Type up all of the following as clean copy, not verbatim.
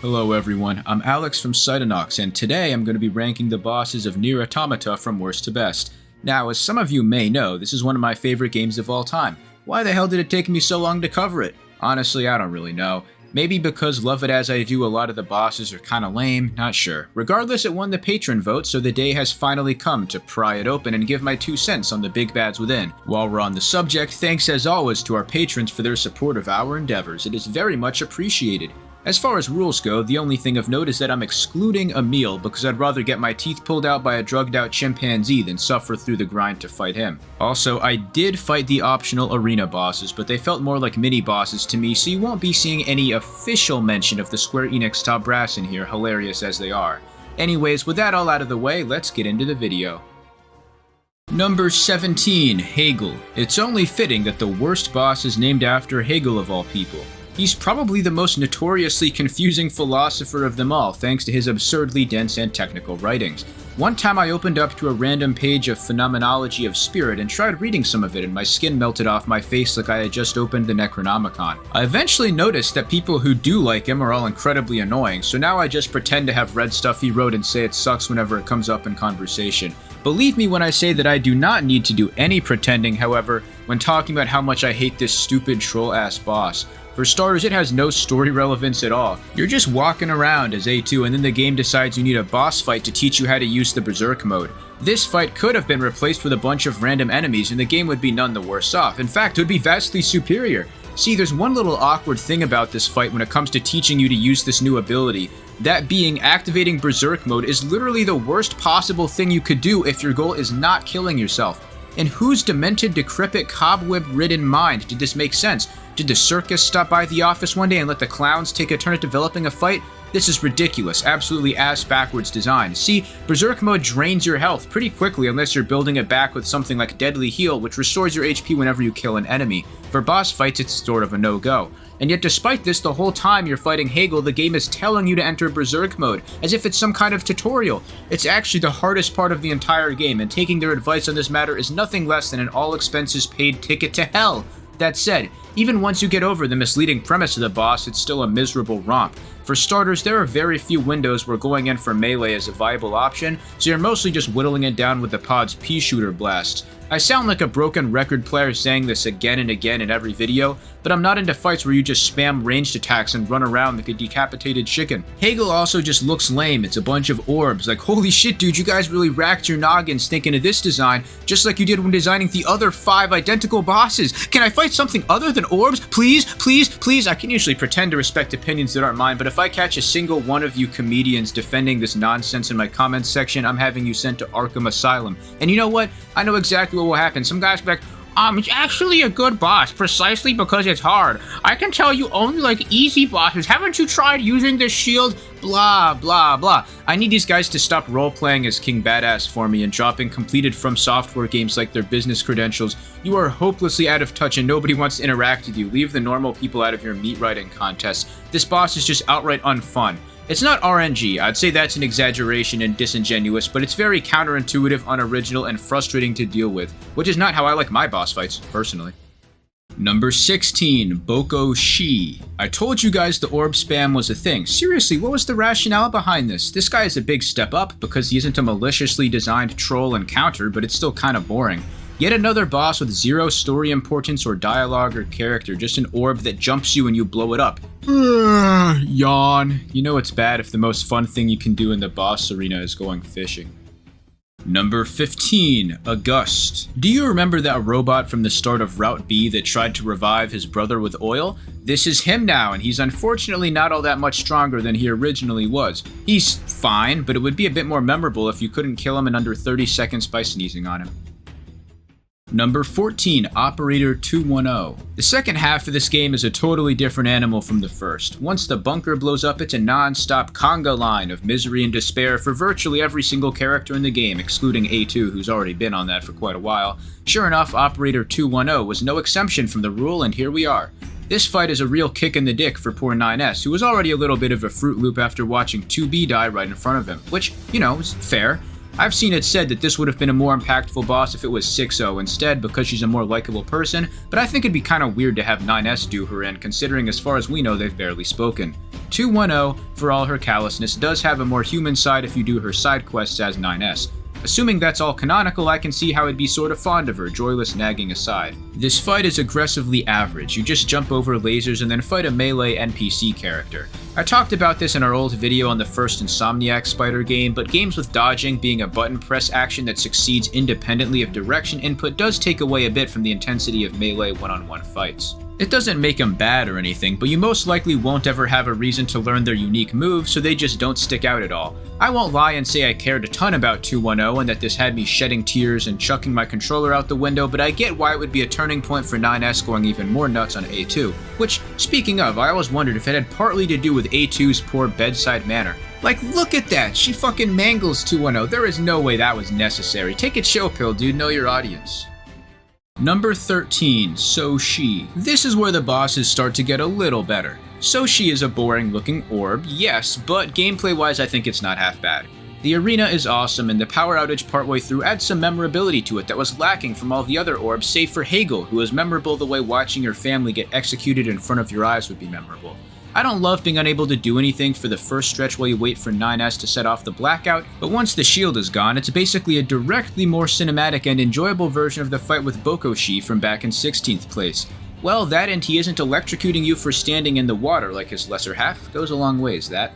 Hello everyone, I'm Alex from Cytonox, and today I'm going to be ranking the bosses of NieR Automata from worst to best. Now, as some of you may know, this is one of my favorite games of all time. Why the hell did it take me so long to cover it? Honestly, I don't really know. Maybe because love it as I do, a lot of the bosses are kinda lame, not sure. Regardless, it won the patron vote, so the day has finally come to pry it open and give my 2 cents on the big bads within. While we're on the subject, thanks as always to our patrons for their support of our endeavors. It is very much appreciated. As far as rules go, the only thing of note is that I'm excluding Emil because I'd rather get my teeth pulled out by a drugged out chimpanzee than suffer through the grind to fight him. Also, I did fight the optional arena bosses, but they felt more like mini bosses to me, so you won't be seeing any official mention of the Square Enix top brass in here, hilarious as they are. Anyways, with that all out of the way, let's get into the video. Number 17, Hegel. It's only fitting that the worst boss is named after Hegel of all people. He's probably the most notoriously confusing philosopher of them all, thanks to his absurdly dense and technical writings. One time I opened up to a random page of Phenomenology of Spirit and tried reading some of it, and my skin melted off my face like I had just opened the Necronomicon. I eventually noticed that people who do like him are all incredibly annoying, so now I just pretend to have read stuff he wrote and say it sucks whenever it comes up in conversation. Believe me when I say that I do not need to do any pretending, however, when talking about how much I hate this stupid troll-ass boss. For starters, it has no story relevance at all. You're just walking around as A2 and then the game decides you need a boss fight to teach you how to use the Berserk mode. This fight could have been replaced with a bunch of random enemies and the game would be none the worse off. In fact, it would be vastly superior. See, there's one little awkward thing about this fight when it comes to teaching you to use this new ability. That being, activating Berserk mode is literally the worst possible thing you could do if your goal is not killing yourself. In whose demented, decrepit, cobweb-ridden mind did this make sense? Did the circus stop by the office one day and let the clowns take a turn at developing a fight? This is ridiculous, absolutely ass-backwards design. See, Berserk mode drains your health pretty quickly unless you're building it back with something like Deadly Heal, which restores your HP whenever you kill an enemy. For boss fights, it's sort of a no-go. And yet despite this, the whole time you're fighting Hegel, the game is telling you to enter Berserk mode, as if it's some kind of tutorial. It's actually the hardest part of the entire game, and taking their advice on this matter is nothing less than an all-expenses-paid ticket to hell. That said, even once you get over the misleading premise of the boss, it's still a miserable romp. For starters, there are very few windows where going in for melee is a viable option, so you're mostly just whittling it down with the pod's pea-shooter blasts. I sound like a broken record player saying this again and again in every video, but I'm not into fights where you just spam ranged attacks and run around like a decapitated chicken. Hegel also just looks lame. It's a bunch of orbs. Like, holy shit, dude, you guys really racked your noggins thinking of this design, just like you did when designing the other 5 identical bosses. Can I fight something other than orbs? Please, please, please. I can usually pretend to respect opinions that aren't mine, but if I catch a single one of you comedians defending this nonsense in my comments section, I'm having you sent to Arkham Asylum. And you know what? I know exactly what will happen. Some guys will be like, it's actually a good boss, precisely because it's hard. I can tell you only like easy bosses. Haven't you tried using the shield? Blah, blah, blah. I need these guys to stop role-playing as King Badass for me and dropping completed From Software games like their business credentials. You are hopelessly out of touch and nobody wants to interact with you. Leave the normal people out of your meat writing contests. This boss is just outright unfun. It's not RNG, I'd say that's an exaggeration and disingenuous, but it's very counterintuitive, unoriginal, and frustrating to deal with, which is not how I like my boss fights, personally. Number 16, Boko Shi. I told you guys the orb spam was a thing. Seriously, what was the rationale behind this? This guy is a big step up because he isn't a maliciously designed troll and counter, but it's still kind of boring. Yet another boss with zero story importance or dialogue or character, just an orb that jumps you and you blow it up. Yawn. You know it's bad if the most fun thing you can do in the boss arena is going fishing. Number 15, August. Do you remember that robot from the start of Route B that tried to revive his brother with oil? This is him now, and he's unfortunately not all that much stronger than he originally was. He's fine, but it would be a bit more memorable if you couldn't kill him in under 30 seconds by sneezing on him. Number 14, Operator 210. The second half of this game is a totally different animal from the first. Once the bunker blows up, it's a non-stop conga line of misery and despair for virtually every single character in the game, excluding A2, who's already been on that for quite a while. Sure enough, Operator 210 was no exception from the rule, and here we are. This fight is a real kick in the dick for poor 9S, who was already a little bit of a Fruit Loop after watching 2B die right in front of him, which, you know, is fair. I've seen it said that this would have been a more impactful boss if it was 6-0 instead because she's a more likable person, but I think it'd be kinda weird to have 9S do her in, considering as far as we know they've barely spoken. 210, for all her callousness, does have a more human side if you do her side quests as 9S. Assuming that's all canonical, I can see how I'd be sort of fond of her, joyless nagging aside. This fight is aggressively average. You just jump over lasers and then fight a melee NPC character. I talked about this in our old video on the first Insomniac Spider game, but games with dodging being a button press action that succeeds independently of direction input does take away a bit from the intensity of melee one-on-one fights. It doesn't make them bad or anything, but you most likely won't ever have a reason to learn their unique moves, so they just don't stick out at all. I won't lie and say I cared a ton about 210 and that this had me shedding tears and chucking my controller out the window, but I get why it would be a turning point for 9S going even more nuts on A2. Which, speaking of, I always wondered if it had partly to do with A2's poor bedside manner. Like, look at that! She fucking mangles 210. There is no way that was necessary. Take a chill pill, dude. Know your audience. Number 13, So-She. This is where the bosses start to get a little better. So-She is a boring looking orb, yes, but gameplay wise I think it's not half bad. The arena is awesome and the power outage partway through adds some memorability to it that was lacking from all the other orbs save for Hegel, who is memorable the way watching your family get executed in front of your eyes would be memorable. I don't love being unable to do anything for the first stretch while you wait for 9S to set off the blackout, but once the shield is gone, it's basically a directly more cinematic and enjoyable version of the fight with Bokoshi from back in 16th place. Well, that and he isn't electrocuting you for standing in the water like his lesser half. Goes a long ways, that.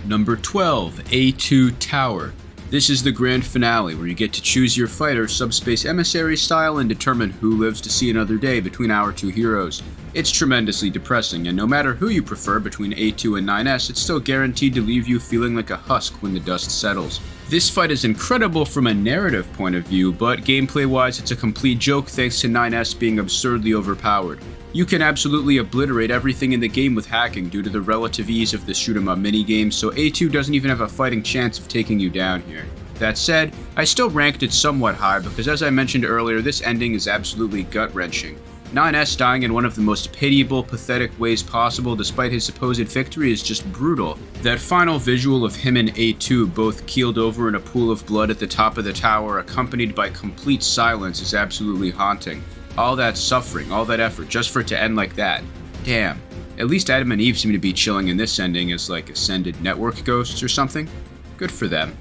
Number 12, A2 Tower. This is the grand finale, where you get to choose your fighter subspace emissary style and determine who lives to see another day between our two heroes. It's tremendously depressing, and no matter who you prefer between A2 and 9S, it's still guaranteed to leave you feeling like a husk when the dust settles. This fight is incredible from a narrative point of view, but gameplay-wise it's a complete joke thanks to 9S being absurdly overpowered. You can absolutely obliterate everything in the game with hacking due to the relative ease of the shoot 'em up minigame, so A2 doesn't even have a fighting chance of taking you down here. That said, I still ranked it somewhat high because as I mentioned earlier, this ending is absolutely gut-wrenching. 9S dying in one of the most pitiable, pathetic ways possible despite his supposed victory is just brutal. That final visual of him and A2 both keeled over in a pool of blood at the top of the tower accompanied by complete silence is absolutely haunting. All that suffering, all that effort, just for it to end like that. Damn. At least Adam and Eve seem to be chilling in this ending as like ascended network ghosts or something. Good for them.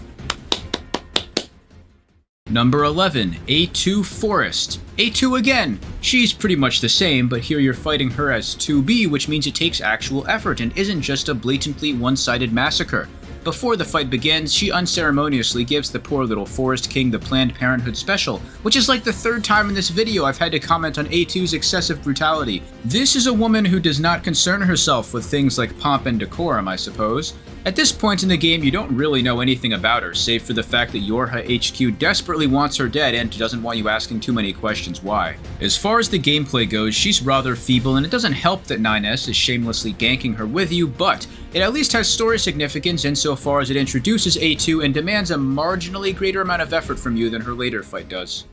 Number 11, A2 Forest. A2 again! She's pretty much the same, but here you're fighting her as 2B, which means it takes actual effort and isn't just a blatantly one-sided massacre. Before the fight begins, she unceremoniously gives the poor little Forest King the Planned Parenthood special, which is like the third time in this video I've had to comment on A2's excessive brutality. This is a woman who does not concern herself with things like pomp and decorum, I suppose. At this point in the game, you don't really know anything about her, save for the fact that Yorha HQ desperately wants her dead and doesn't want you asking too many questions why. As far as the gameplay goes, she's rather feeble, and it doesn't help that 9S is shamelessly ganking her with you, but it at least has story significance insofar as it introduces A2 and demands a marginally greater amount of effort from you than her later fight does.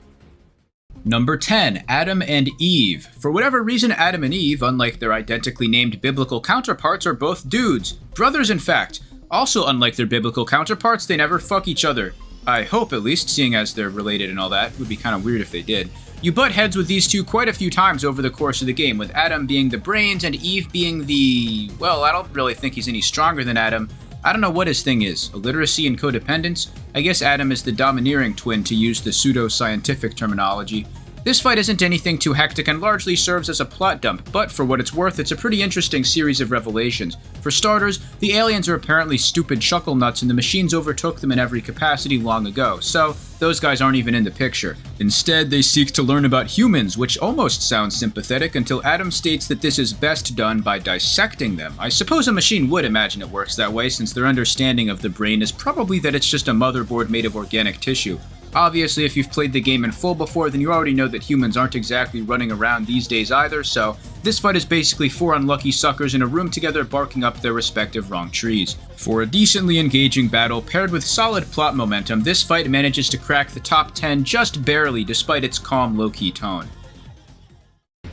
Number 10, Adam and Eve. For whatever reason, Adam and Eve, unlike their identically named biblical counterparts, are both dudes. Brothers, in fact. Also, unlike their biblical counterparts, they never fuck each other. I hope, at least, seeing as they're related and all that. It would be kind of weird if they did. You butt heads with these two quite a few times over the course of the game, with Adam being the brains and Eve being the... well, I don't really think he's any stronger than Adam. I don't know what his thing is, illiteracy and codependence? I guess Adam is the domineering twin to use the pseudo-scientific terminology. This fight isn't anything too hectic and largely serves as a plot dump, but for what it's worth, it's a pretty interesting series of revelations. For starters, the aliens are apparently stupid chuckle nuts and the machines overtook them in every capacity long ago, so those guys aren't even in the picture. Instead, they seek to learn about humans, which almost sounds sympathetic until Adam states that this is best done by dissecting them. I suppose a machine would imagine it works that way since their understanding of the brain is probably that it's just a motherboard made of organic tissue. Obviously, if you've played the game in full before, then you already know that humans aren't exactly running around these days either, so this fight is basically four unlucky suckers in a room together barking up their respective wrong trees. For a decently engaging battle paired with solid plot momentum, this fight manages to crack the top 10 just barely despite its calm, low-key tone.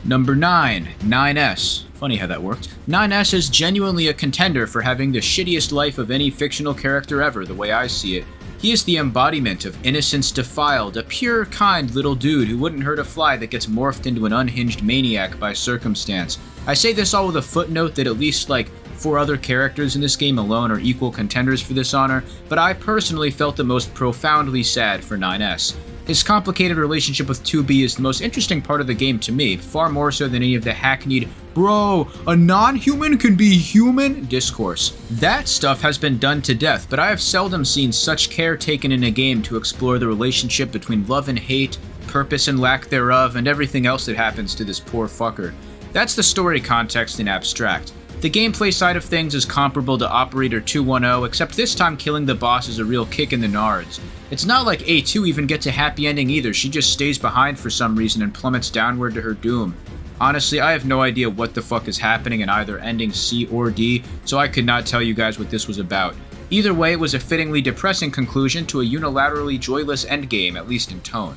Number 9, 9S. Funny how that worked. 9S is genuinely a contender for having the shittiest life of any fictional character ever, the way I see it. He is the embodiment of innocence defiled, a pure, kind little dude who wouldn't hurt a fly that gets morphed into an unhinged maniac by circumstance. I say this all with a footnote that at least, 4 other characters in this game alone are equal contenders for this honor, but I personally felt the most profoundly sad for 9S. His complicated relationship with 2B is the most interesting part of the game to me, far more so than any of the hackneyed, "Bro, a non-human can be human" discourse. That stuff has been done to death, but I have seldom seen such care taken in a game to explore the relationship between love and hate, purpose and lack thereof, and everything else that happens to this poor fucker. That's the story context in abstract. The gameplay side of things is comparable to Operator 210, except this time killing the boss is a real kick in the nards. It's not like A2 even gets a happy ending either, she just stays behind for some reason and plummets downward to her doom. Honestly, I have no idea what the fuck is happening in either ending C or D, so I could not tell you guys what this was about. Either way, it was a fittingly depressing conclusion to a unilaterally joyless endgame, at least in tone.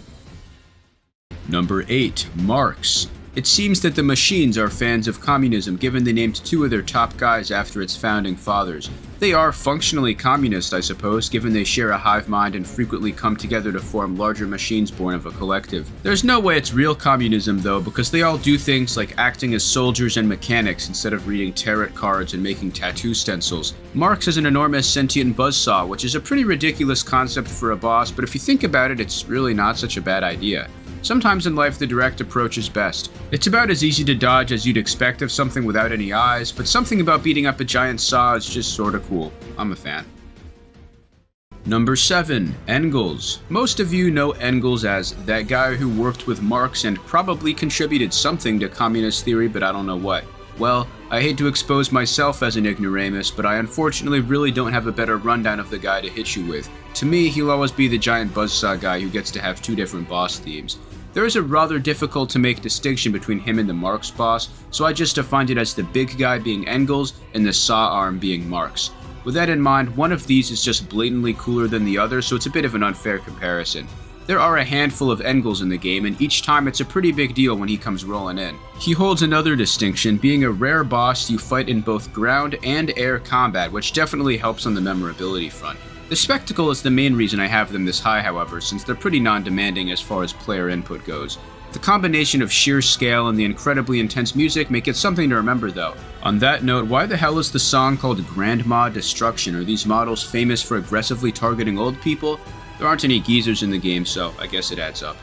Number 8, Marx. It seems that the machines are fans of communism, given they named 2 of their top guys after its founding fathers. They are functionally communist, I suppose, given they share a hive mind and frequently come together to form larger machines born of a collective. There's no way it's real communism, though, because they all do things like acting as soldiers and mechanics instead of reading tarot cards and making tattoo stencils. Marx is an enormous sentient buzzsaw, which is a pretty ridiculous concept for a boss, but if you think about it, it's really not such a bad idea. Sometimes in life, the direct approach is best. It's about as easy to dodge as you'd expect of something without any eyes, but something about beating up a giant saw is just sorta cool. I'm a fan. Number 7, Engels. Most of you know Engels as that guy who worked with Marx and probably contributed something to communist theory, but I don't know what. Well, I hate to expose myself as an ignoramus, but I unfortunately really don't have a better rundown of the guy to hit you with. To me, he'll always be the giant buzzsaw guy who gets to have 2 different boss themes. There is a rather difficult to make distinction between him and the Marx boss, so I just defined it as the big guy being Engels and the saw arm being Marx. With that in mind, one of these is just blatantly cooler than the other, so it's a bit of an unfair comparison. There are a handful of Engels in the game, and each time it's a pretty big deal when he comes rolling in. He holds another distinction, being a rare boss you fight in both ground and air combat, which definitely helps on the memorability front. The spectacle is the main reason I have them this high, however, since they're pretty non-demanding as far as player input goes. The combination of sheer scale and the incredibly intense music make it something to remember, though. On that note, why the hell is the song called Grandma Destruction? Are these models famous for aggressively targeting old people? There aren't any geezers in the game, so I guess it adds up.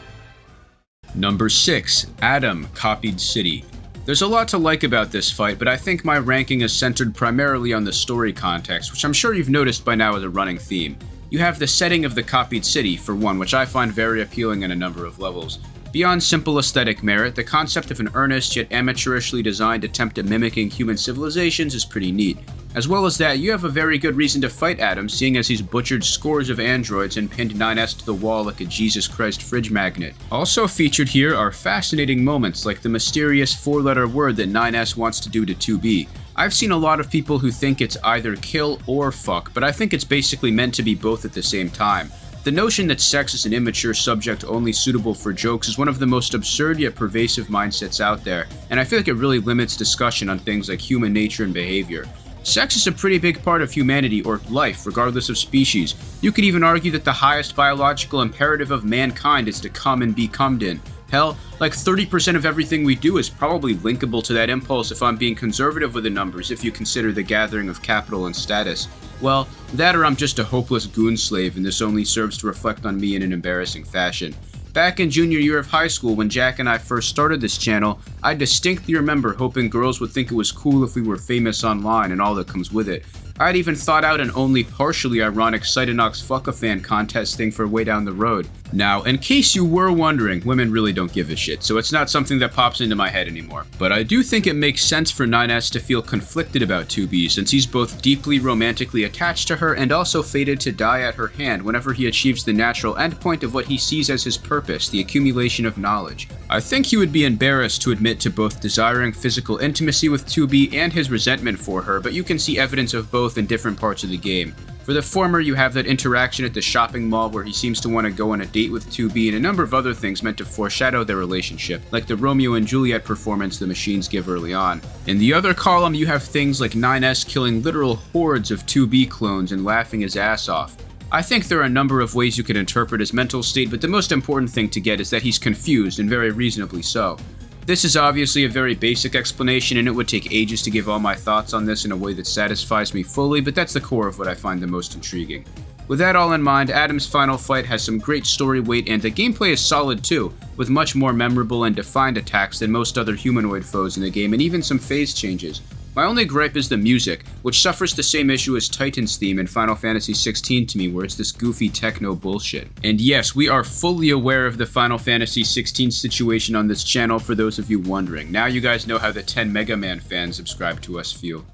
Number 6, Adam, Copied City. There's a lot to like about this fight, but I think my ranking is centered primarily on the story context, which I'm sure you've noticed by now is a running theme. You have the setting of the copied city, for one, which I find very appealing in a number of levels. Beyond simple aesthetic merit, the concept of an earnest yet amateurishly designed attempt at mimicking human civilizations is pretty neat. As well as that, you have a very good reason to fight Adam, seeing as he's butchered scores of androids and pinned 9S to the wall like a Jesus Christ fridge magnet. Also featured here are fascinating moments like the mysterious 4-letter word that 9S wants to do to 2B. I've seen a lot of people who think it's either kill or fuck, but I think it's basically meant to be both at the same time. The notion that sex is an immature subject only suitable for jokes is one of the most absurd yet pervasive mindsets out there, and I feel like it really limits discussion on things like human nature and behavior. Sex is a pretty big part of humanity, or life, regardless of species. You could even argue that the highest biological imperative of mankind is to come and be cummed in. Hell, like 30% of everything we do is probably linkable to that impulse if I'm being conservative with the numbers, if you consider the gathering of capital and status. Well, that or I'm just a hopeless goon slave, and this only serves to reflect on me in an embarrassing fashion. Back in junior year of high school, when Jack and I first started this channel, I distinctly remember hoping girls would think it was cool if we were famous online and all that comes with it. I'd even thought out an only partially ironic Cytonox Fuck-A-Fan contest thing for way down the road. Now, in case you were wondering, women really don't give a shit, so it's not something that pops into my head anymore. But I do think it makes sense for 9S to feel conflicted about 2B, since he's both deeply romantically attached to her and also fated to die at her hand whenever he achieves the natural endpoint of what he sees as his purpose, the accumulation of knowledge. I think he would be embarrassed to admit to both desiring physical intimacy with 2B and his resentment for her, but you can see evidence of both in different parts of the game. For the former, you have that interaction at the shopping mall where he seems to want to go on a date with 2B and a number of other things meant to foreshadow their relationship, like the Romeo and Juliet performance the machines give early on. In the other column, you have things like 9S killing literal hordes of 2B clones and laughing his ass off. I think there are a number of ways you could interpret his mental state, but the most important thing to get is that he's confused, and very reasonably so. This is obviously a very basic explanation, and it would take ages to give all my thoughts on this in a way that satisfies me fully, but that's the core of what I find the most intriguing. With that all in mind, Adam's final fight has some great story weight, and the gameplay is solid too, with much more memorable and defined attacks than most other humanoid foes in the game, and even some phase changes. My only gripe is the music, which suffers the same issue as Titan's theme in Final Fantasy XVI to me, where it's this goofy techno bullshit. And yes, we are fully aware of the Final Fantasy XVI situation on this channel for those of you wondering. Now you guys know how the 10 Mega Man fans subscribe to us feel.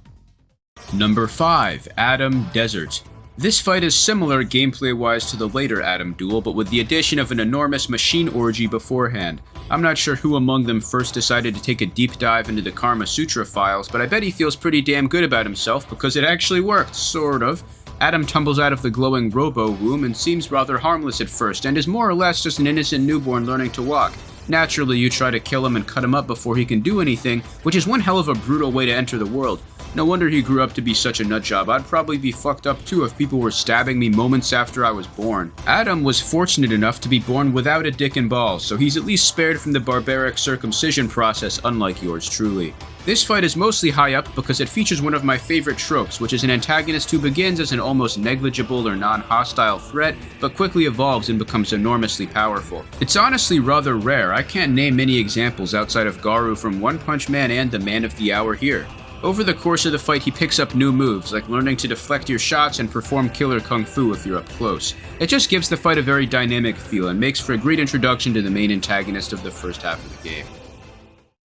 Number 5, Adam Desert. This fight is similar gameplay-wise to the later Adam duel, but with the addition of an enormous machine orgy beforehand. I'm not sure who among them first decided to take a deep dive into the Karma Sutra files, but I bet he feels pretty damn good about himself because it actually worked, sort of. Adam tumbles out of the glowing robo-womb and seems rather harmless at first, and is more or less just an innocent newborn learning to walk. Naturally, you try to kill him and cut him up before he can do anything, which is one hell of a brutal way to enter the world. No wonder he grew up to be such a nutjob. I'd probably be fucked up too if people were stabbing me moments after I was born. Adam was fortunate enough to be born without a dick and balls, so he's at least spared from the barbaric circumcision process, unlike yours truly. This fight is mostly high up because it features one of my favorite tropes, which is an antagonist who begins as an almost negligible or non-hostile threat, but quickly evolves and becomes enormously powerful. It's honestly rather rare. I can't name many examples outside of Garou from One Punch Man and the Man of the Hour here. Over the course of the fight, he picks up new moves, like learning to deflect your shots and perform killer kung fu if you're up close. It just gives the fight a very dynamic feel and makes for a great introduction to the main antagonist of the first half of the game.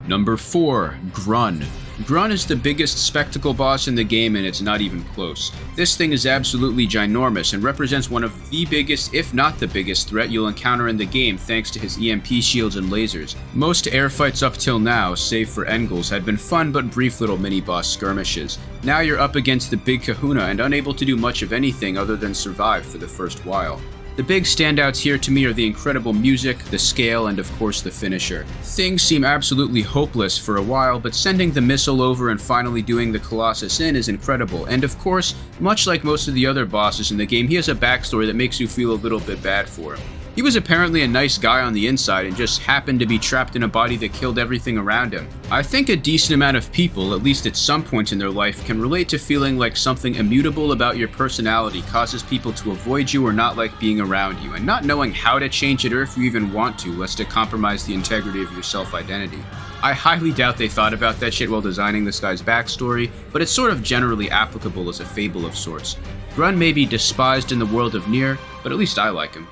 Number 4, Grun. Grun is the biggest spectacle boss in the game, and it's not even close. This thing is absolutely ginormous and represents one of the biggest, if not the biggest, threat you'll encounter in the game thanks to his EMP shields and lasers. Most air fights up till now, save for Engels, had been fun but brief little mini-boss skirmishes. Now you're up against the big kahuna and unable to do much of anything other than survive for the first while. The big standouts here to me are the incredible music, the scale, and of course the finisher. Things seem absolutely hopeless for a while, but sending the missile over and finally doing the Colossus in is incredible, and of course, much like most of the other bosses in the game, he has a backstory that makes you feel a little bit bad for him. He was apparently a nice guy on the inside and just happened to be trapped in a body that killed everything around him. I think a decent amount of people, at least at some point in their life, can relate to feeling like something immutable about your personality causes people to avoid you or not like being around you, and not knowing how to change it or if you even want to, lest it compromise the integrity of your self-identity. I highly doubt they thought about that shit while designing this guy's backstory, but it's sort of generally applicable as a fable of sorts. Grun may be despised in the world of NieR, but at least I like him.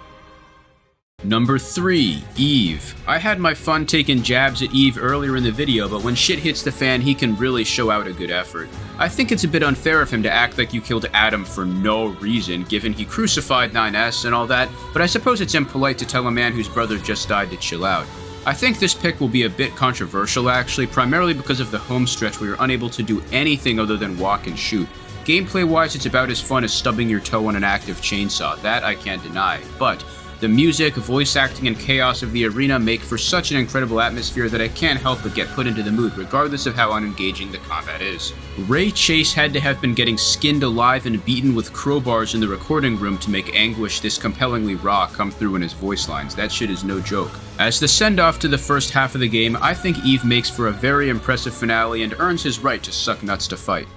Number 3, Eve. I had my fun taking jabs at Eve earlier in the video, but when shit hits the fan, he can really show out a good effort. I think it's a bit unfair of him to act like you killed Adam for no reason, given he crucified 9S and all that, but I suppose it's impolite to tell a man whose brother just died to chill out. I think this pick will be a bit controversial actually, primarily because of the home stretch where you're unable to do anything other than walk and shoot. Gameplay-wise, it's about as fun as stubbing your toe on an active chainsaw, that I can't deny, but the music, voice acting, and chaos of the arena make for such an incredible atmosphere that I can't help but get put into the mood, regardless of how unengaging the combat is. Ray Chase had to have been getting skinned alive and beaten with crowbars in the recording room to make anguish this compellingly raw come through in his voice lines. That shit is no joke. As the send-off to the first half of the game, I think Eve makes for a very impressive finale and earns his right to suck nuts to fight.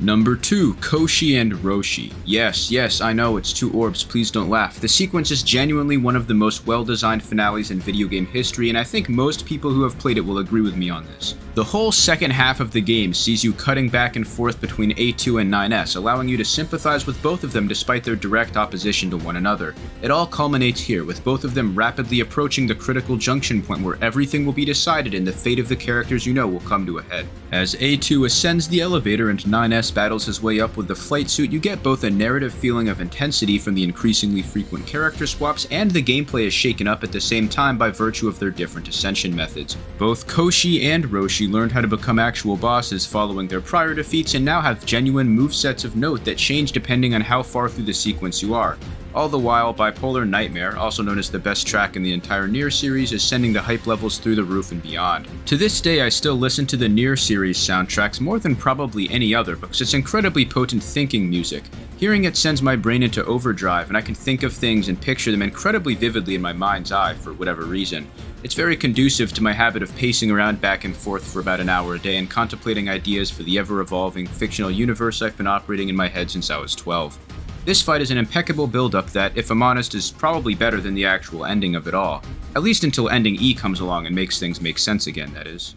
Number 2, Koshi and Roshi. Yes, I know, it's two orbs, please don't laugh. The sequence is genuinely one of the most well-designed finales in video game history, and I think most people who have played it will agree with me on this. The whole second half of the game sees you cutting back and forth between A2 and 9S, allowing you to sympathize with both of them despite their direct opposition to one another. It all culminates here, with both of them rapidly approaching the critical junction point where everything will be decided and the fate of the characters you know will come to a head. As A2 ascends the elevator and 9S battles his way up with the flight suit, you get both a narrative feeling of intensity from the increasingly frequent character swaps, and the gameplay is shaken up at the same time by virtue of their different ascension methods. Both Koshi and Roshi she learned how to become actual bosses following their prior defeats and now have genuine movesets of note that change depending on how far through the sequence you are. All the while, Bipolar Nightmare, also known as the best track in the entire NieR series, is sending the hype levels through the roof and beyond. To this day, I still listen to the NieR series soundtracks more than probably any other because it's incredibly potent thinking music. Hearing it sends my brain into overdrive, and I can think of things and picture them incredibly vividly in my mind's eye for whatever reason. It's very conducive to my habit of pacing around back and forth for about an hour a day and contemplating ideas for the ever-evolving fictional universe I've been operating in my head since I was 12. This fight is an impeccable build-up that, if I'm honest, is probably better than the actual ending of it all. At least until ending E comes along and makes things make sense again, that is.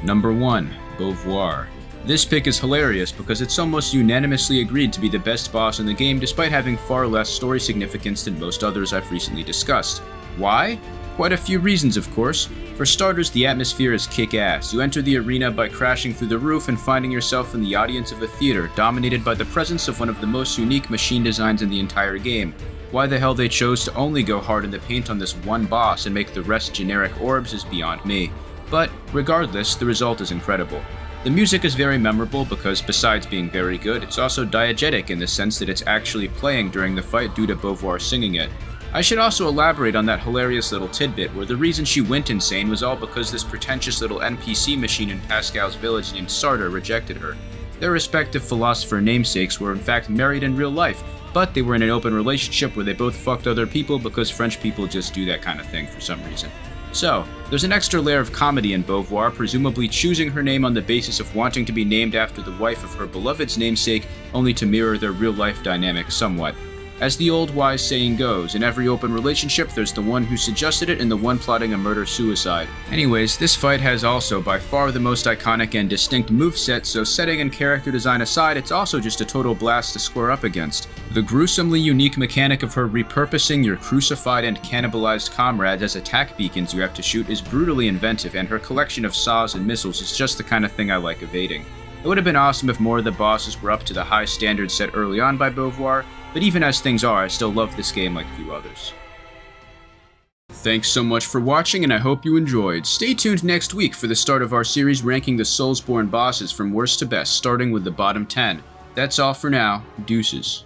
Number 1. Beauvoir. This pick is hilarious because it's almost unanimously agreed to be the best boss in the game despite having far less story significance than most others I've recently discussed. Why? Quite a few reasons, of course. For starters, the atmosphere is kick-ass. You enter the arena by crashing through the roof and finding yourself in the audience of a theater, dominated by the presence of one of the most unique machine designs in the entire game. Why the hell they chose to only go hard in the paint on this one boss and make the rest generic orbs is beyond me. But, regardless, the result is incredible. The music is very memorable because, besides being very good, it's also diegetic in the sense that it's actually playing during the fight due to Beauvoir singing it. I should also elaborate on that hilarious little tidbit where the reason she went insane was all because this pretentious little NPC machine in Pascal's village named Sartor rejected her. Their respective philosopher namesakes were in fact married in real life, but they were in an open relationship where they both fucked other people because French people just do that kind of thing for some reason. So, there's an extra layer of comedy in Beauvoir, presumably choosing her name on the basis of wanting to be named after the wife of her beloved's namesake, only to mirror their real-life dynamic somewhat. As the old wise saying goes, in every open relationship there's the one who suggested it and the one plotting a murder-suicide. Anyways, this fight has also by far the most iconic and distinct moveset, so setting and character design aside, it's also just a total blast to square up against. The gruesomely unique mechanic of her repurposing your crucified and cannibalized comrades as attack beacons you have to shoot is brutally inventive, and her collection of saws and missiles is just the kind of thing I like evading. It would have been awesome if more of the bosses were up to the high standards set early on by Beauvoir, but even as things are, I still love this game like few others. Thanks so much for watching, and I hope you enjoyed. Stay tuned next week for the start of our series ranking the Soulsborne bosses from worst to best, starting with the bottom 10. That's all for now. Deuces.